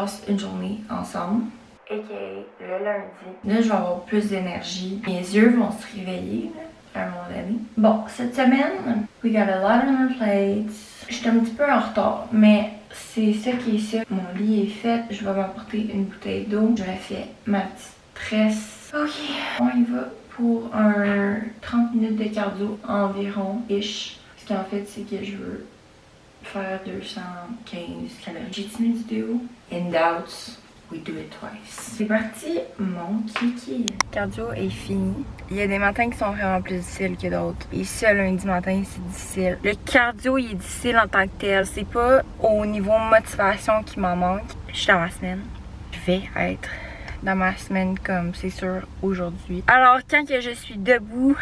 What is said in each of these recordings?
passe une journée ensemble, a.k.a. le lundi. Là, je vais avoir plus d'énergie. Mes yeux vont se réveiller là, à un moment donné. Bon, cette semaine, we got a lot on our plates. J'étais un petit peu en retard, mais c'est ça qui est ça. Mon lit est fait. Je vais m'apporter une bouteille d'eau. Je refais ma petite tresse. Ok, on y va pour un 30 minutes de cardio environ-ish. Ce qu'en fait, c'est que je veux faire 215 calories. J'ai mis une vidéo. In doubt, we do it twice. C'est parti, mon kiki. Le cardio est fini. Il y a des matins qui sont vraiment plus difficiles que d'autres. Et ce lundi matin, c'est difficile. Le cardio, il est difficile en tant que tel. C'est pas au niveau motivation qui m'en manque. Je suis dans ma semaine. Je vais être dans ma semaine comme c'est sûr aujourd'hui. Alors, quand que je suis debout,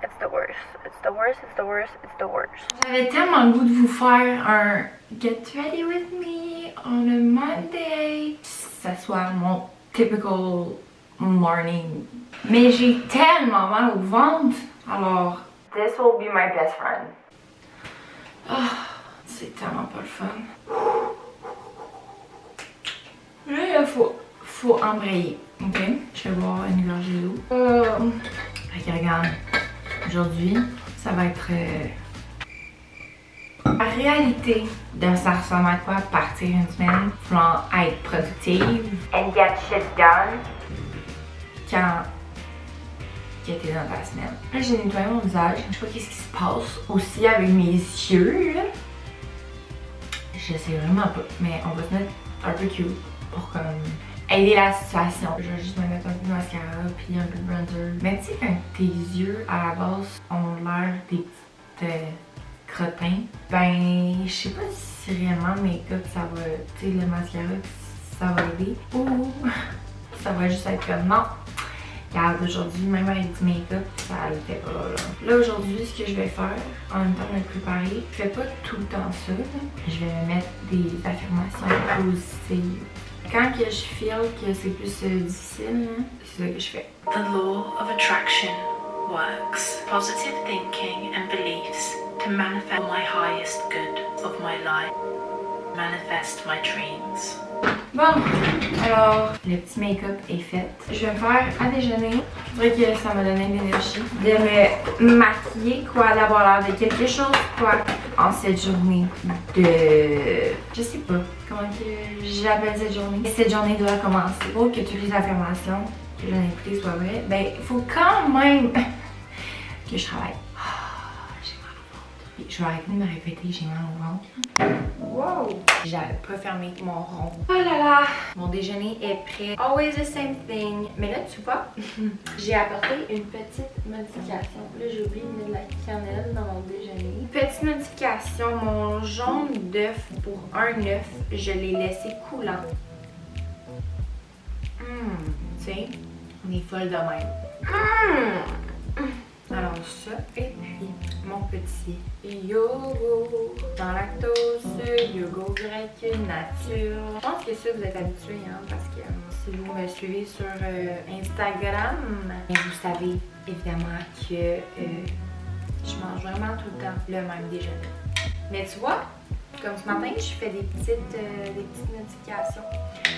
it's the worst. It's the worst, it's the worst, it's the worst. J'avais tellement le goût de vous faire un get ready with me on a Monday. Ça soit mon typical morning. Mais j'ai tellement mal au ventre. Alors, this will be my best friend. Ah, c'est tellement pas le fun. Là, il faut embrayer, ok? Je vais boire une gorgée d'eau. Fait que regarde, aujourd'hui, ça va être la réalité de ça ressemble à quoi partir une semaine, vouloir être productive and get shit done quand t'es dans ta semaine. Là, j'ai nettoyé mon visage. Je sais pas qu'est-ce qui se passe aussi avec mes yeux, là. Je sais vraiment pas, mais on va se mettre un peu cute pour comme aider la situation. Je vais juste me mettre un peu de mascara puis un peu de bronzer. Mais tu sais quand tes yeux à la base ont l'air des petites crottins, ben je sais pas si réellement le make-up ça va, tu sais le mascara ça va aider ou ça va juste être comme non. Regarde, aujourd'hui, même avec du make-up, ça n'était pas là. Là, aujourd'hui, ce que je vais faire, en même temps de me préparer, je fais pas tout le temps ça, là. Je vais mettre des affirmations positives. Quand que je feel que c'est plus difficile, c'est ça que je fais. The law of attraction works. Positive thinking and beliefs to manifest my highest good of my life. Manifest my dreams. Bon, alors, le petit make-up est fait. Je vais me faire à déjeuner. Je dirais que ça m'a donné de l'énergie de me maquiller, quoi, d'avoir l'air de quelque chose, quoi, en cette journée de... Je sais pas comment que j'appelle cette journée. Cette journée doit commencer. Pour que toutes les affirmations que j'en ai écoutées soient vraies, ben, il faut quand même que je travaille. Je vais arrêter de me répéter, j'ai mal au ventre. Wow! J'avais pas fermé mon rond. Oh là là! Mon déjeuner est prêt. Always the same thing. Mais là, tu vois, j'ai apporté une petite modification. Là, j'ai oublié de mettre de la cannelle dans mon déjeuner. Petite modification, mon jaune d'œuf pour un œuf, je l'ai laissé coulant. Tu sais, on est folle de même. Alors ça, et puis mon petit yogourt sans lactose, yogourt grec nature. Je pense que ça vous êtes habitués, hein, parce que si vous me suivez sur Instagram, vous savez évidemment que je mange vraiment tout le temps le même déjeuner. Mais tu vois, comme ce matin, je fais des petites modifications.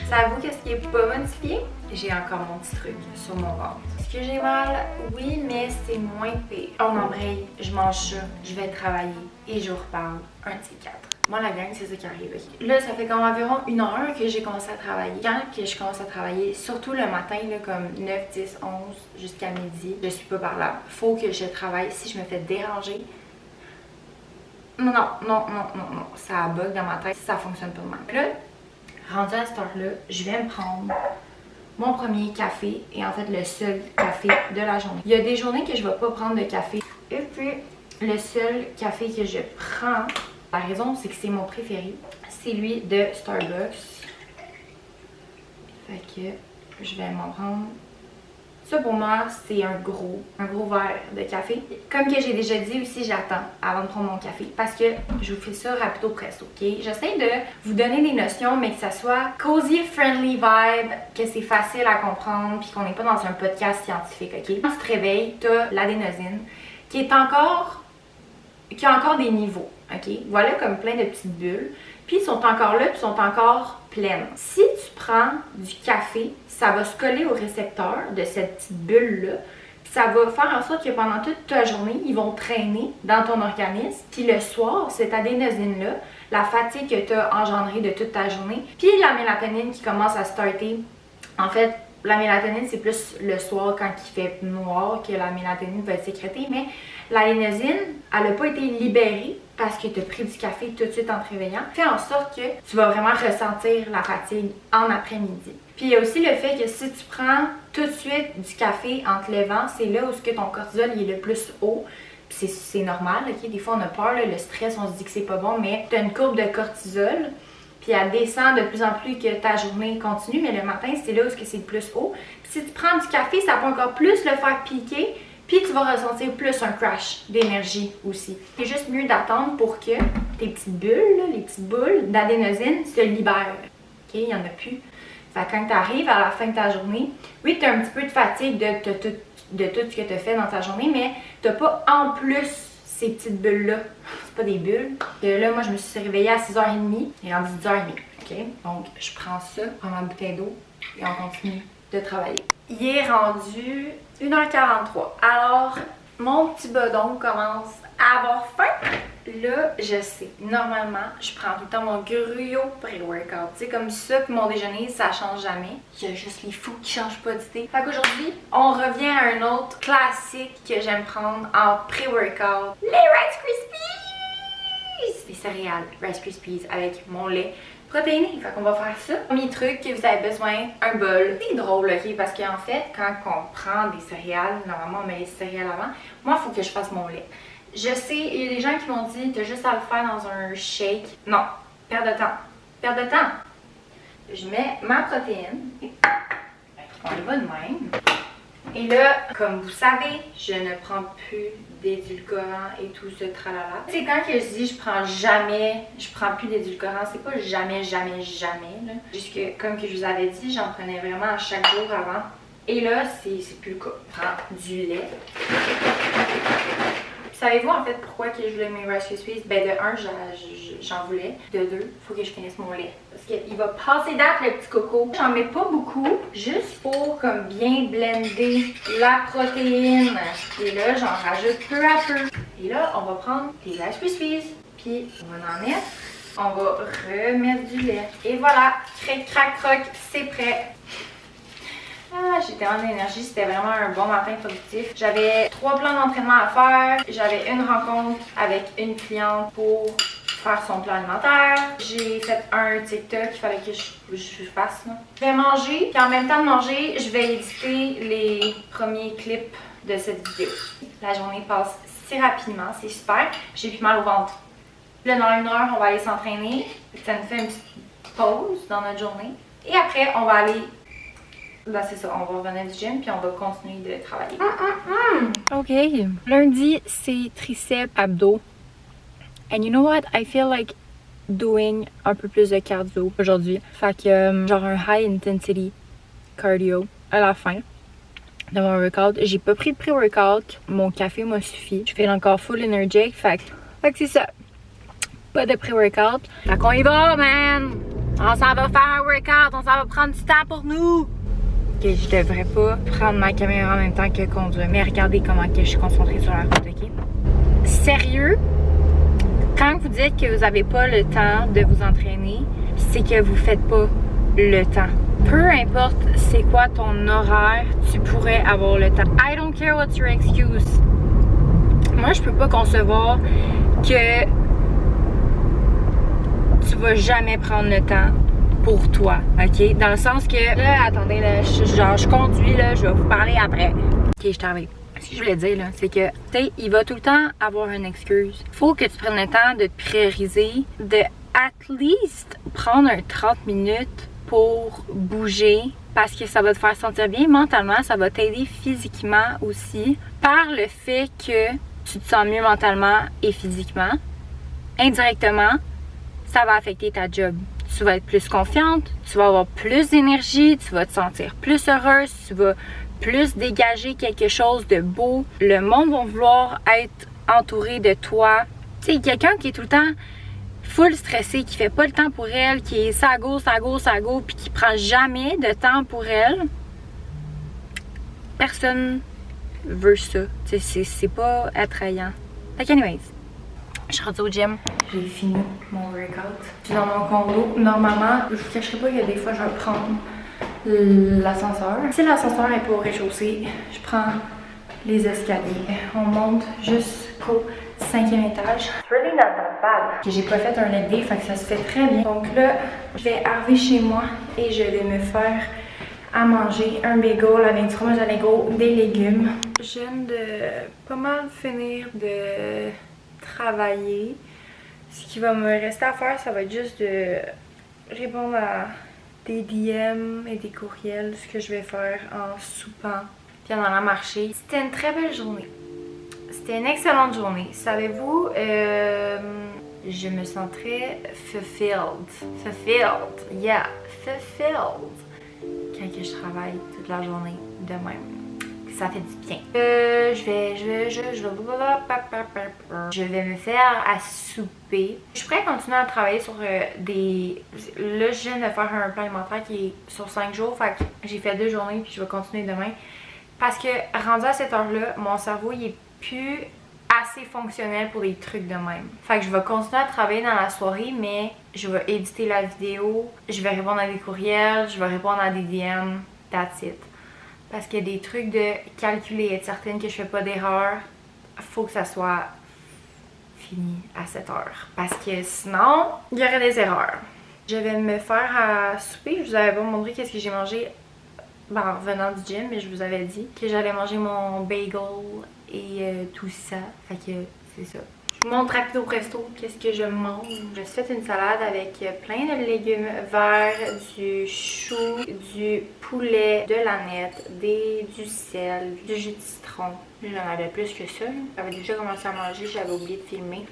Savez-vous qu'est-ce qui est pas modifié? J'ai encore mon petit truc sur mon ventre. Est-ce que j'ai mal? Oui, mais c'est moins pire. On embraye, je mange ça, je vais travailler et je vous reparle un de ces quatre. Moi, la gang, c'est ça qui arrive. Là, ça fait comme environ 1h que j'ai commencé à travailler. Quand que je commence à travailler, surtout le matin, là, comme 9, 10, 11 jusqu'à midi, je suis pas par là. Faut que je travaille. Si je me fais déranger, non, ça bug dans ma tête, ça fonctionne pas de même. Là, rendu à cette heure-là, je vais me prendre mon premier café et en fait le seul café de la journée. Il y a des journées que je vais pas prendre de café et puis le seul café que je prends, la raison c'est que c'est mon préféré, c'est lui de Starbucks. Fait que je vais m'en prendre. Ça pour moi c'est un gros verre de café. Comme que j'ai déjà dit aussi, j'attends avant de prendre mon café parce que je vous fais ça rapido presto, ok? J'essaie de vous donner des notions mais que ça soit cozy, friendly vibe, que c'est facile à comprendre puis qu'on n'est pas dans un podcast scientifique, ok? Quand tu te réveilles, t'as l'adénosine qui est encore qu'il y a encore des niveaux, ok? Voilà comme plein de petites bulles. Puis ils sont encore là, puis ils sont encore pleines. Si tu prends du café, ça va se coller au récepteur de cette petite bulle-là. Puis ça va faire en sorte que pendant toute ta journée, ils vont traîner dans ton organisme. Puis le soir, cette adénosine-là, la fatigue que tu as engendrée de toute ta journée, puis la mélatonine qui commence à starter. En fait, la mélatonine, c'est plus le soir quand il fait noir que la mélatonine va être sécrétée, mais l'adénosine, elle n'a pas été libérée parce que tu as pris du café tout de suite en te réveillant. Fait en sorte que tu vas vraiment ressentir la fatigue en après-midi. Puis il y a aussi le fait que si tu prends tout de suite du café en te levant, c'est là où ton cortisol il est le plus haut. Puis c'est normal, ok? Des fois on a peur, là, le stress, on se dit que c'est pas bon, mais tu as une courbe de cortisol. Puis elle descend de plus en plus que ta journée continue, mais le matin, c'est là où c'est le plus haut. Puis si tu prends du café, ça peut encore plus le faire piquer, puis tu vas ressentir plus un crash d'énergie aussi. C'est juste mieux d'attendre pour que tes petites bulles, là, les petites boules d'adénosine se libèrent. Ok, il n'y en a plus. Fait que quand tu arrives à la fin de ta journée, oui, tu as un petit peu de fatigue de tout ce que tu as fait dans ta journée, mais tu n'as pas en plus ces petites bulles-là. C'est pas des bulles. Et là, moi, je me suis réveillée à 6h30 et rendu 10h30. OK? Donc, je prends ça, prends ma bouteille d'eau et on continue de travailler. Il est rendu 1h43. Alors, mon petit bedon commence à avoir faim. Là, je sais, normalement, je prends tout le temps mon gruau pré-workout. Tu sais, comme ça, puis mon déjeuner, ça change jamais. Il y a juste les fous qui changent pas d'idée. Fait qu'aujourd'hui, on revient à un autre classique que j'aime prendre en pré-workout. Les Rice Krispies! Les céréales Rice Krispies avec mon lait protéiné. Fait qu'on va faire ça. Premier truc que vous avez besoin, un bol. C'est drôle, ok? Parce qu'en fait, quand on prend des céréales, normalement on met les céréales avant. Moi, il faut que je fasse mon lait. Je sais, il y a des gens qui m'ont dit, t'as juste à le faire dans un shake. Non, perte de temps. Perte de temps. Je mets ma protéine. On y va de même. Et là, comme vous savez, je ne prends plus d'édulcorants et tout ce tralala. C'est quand que je dis je prends plus d'édulcorants, c'est pas jamais, jamais, jamais. Là. Juste que, comme que je vous avais dit, j'en prenais vraiment à chaque jour avant. Et là, c'est plus le cas. Je prends du lait. Savez-vous en fait pourquoi que je voulais mes Rice Krispies? Ben de un, j'en voulais. De deux, il faut que je finisse mon lait. Parce qu'il va passer date le petit coco. J'en mets pas beaucoup, juste pour comme bien blender la protéine. Et là, j'en rajoute peu à peu. Et là, on va prendre les Rice Krispies. Puis on va en mettre. On va remettre du lait. Et voilà, cric, crac, croc, c'est prêt. Ah, j'ai tellement d'énergie, c'était vraiment un bon matin productif. J'avais 3 plans d'entraînement à faire. J'avais une rencontre avec une cliente pour faire son plan alimentaire. J'ai fait un TikTok qu'il fallait que je fasse. Là. Je vais manger, puis en même temps de manger, je vais éditer les premiers clips de cette vidéo. La journée passe si rapidement, c'est super. J'ai plus mal au ventre. Là, dans 1 heure, on va aller s'entraîner. Ça nous fait une petite pause dans notre journée. Et après, on va aller... Là, c'est ça, on va revenir du gym puis on va continuer de travailler. Ok, lundi, c'est triceps, abdos. And you know what? I feel like doing un peu plus de cardio aujourd'hui. Fait que, genre un high intensity cardio à la fin de mon workout. J'ai pas pris de pré-workout. Mon café m'a suffi. Je fais encore full energy. Fait que c'est ça. Pas de pré-workout. Fait qu'on y va, man! On s'en va faire un workout. On s'en va prendre du temps pour nous. Que je devrais pas prendre ma caméra en même temps que conduire. Mais regardez comment que je suis concentrée sur la route, ok? Sérieux, quand vous dites que vous n'avez pas le temps de vous entraîner, c'est que vous faites pas le temps. Peu importe c'est quoi ton horaire, tu pourrais avoir le temps. I don't care what's your excuse. Moi, je peux pas concevoir que tu vas jamais prendre le temps pour toi, ok? Dans le sens que, là, attendez, là, je conduis, là, je vais vous parler après. Ok, je t'arrive. Ce que je voulais dire, là, c'est que, tu sais, il va tout le temps avoir une excuse. Faut que tu prennes le temps de te prioriser, de at least prendre un 30 minutes pour bouger, parce que ça va te faire sentir bien mentalement, ça va t'aider physiquement aussi, par le fait que tu te sens mieux mentalement et physiquement. Indirectement, ça va affecter ta job. Tu vas être plus confiante, tu vas avoir plus d'énergie, tu vas te sentir plus heureuse, tu vas plus dégager quelque chose de beau. Le monde va vouloir être entouré de toi Tu sais, quelqu'un qui est tout le temps full stressé, qui fait pas le temps pour elle, qui est ça go, puis qui prend jamais de temps pour elle, personne veut ça. Tu sais, c'est pas attrayant. Fait qu'anyways, je suis rendue au gym. J'ai fini mon workout. Je suis dans mon condo. Normalement, je vous cacherai pas, il y a des fois, je vais prendre l'ascenseur. Si l'ascenseur est pas au rez-de-chaussée, je prends les escaliers. On monte jusqu'au 5e étage. Really not that bad. J'ai pas fait un leg day, fait que ça se fait très bien. Donc là, je vais arriver chez moi et je vais me faire à manger un bagel avec du fromage à Lego, des légumes. Je viens de pas mal finir de travailler. Ce qui va me rester à faire, ça va être juste de répondre à des DM et des courriels, ce que je vais faire en soupant puis en allant marcher. C'était une très belle journée. C'était une excellente journée. Savez-vous, je me sens très fulfilled. Fulfilled, yeah, fulfilled. Quand que je travaille toute la journée de même. Ça fait du bien. Je vais me faire à souper. Je suis prête à continuer à travailler sur des... Là, je viens de faire un plan alimentaire qui est sur 5 jours. Fait que j'ai fait 2 journées puis je vais continuer demain. Parce que rendu à cette heure-là, mon cerveau il est plus assez fonctionnel pour des trucs de même. Fait que je vais continuer à travailler dans la soirée, mais je vais éditer la vidéo, je vais répondre à des courriels, je vais répondre à des DM, that's it. Parce qu'il y a des trucs de calculer, être certaine que je fais pas d'erreur, faut que ça soit fini à cette heure. Parce que sinon, il y aurait des erreurs. Je vais me faire à souper, je vous avais pas montré qu'est-ce que j'ai mangé en revenant du gym, mais je vous avais dit que j'allais manger mon bagel et tout ça. Fait que c'est ça. Je vous montre rapido presto qu'est-ce que je mange. Je me suis fait une salade avec plein de légumes verts, du chou, du poulet, de l'aneth, du sel, du jus de citron. J'en avais plus que ça. J'avais déjà commencé à manger, j'avais oublié de filmer.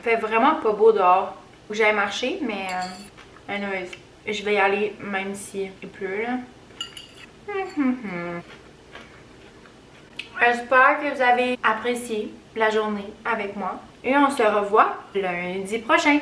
Fait vraiment pas beau dehors. Où j'allais marcher, mais anyways, je vais y aller même s'il pleut là. J'espère que vous avez apprécié la journée avec moi et on se revoit lundi prochain.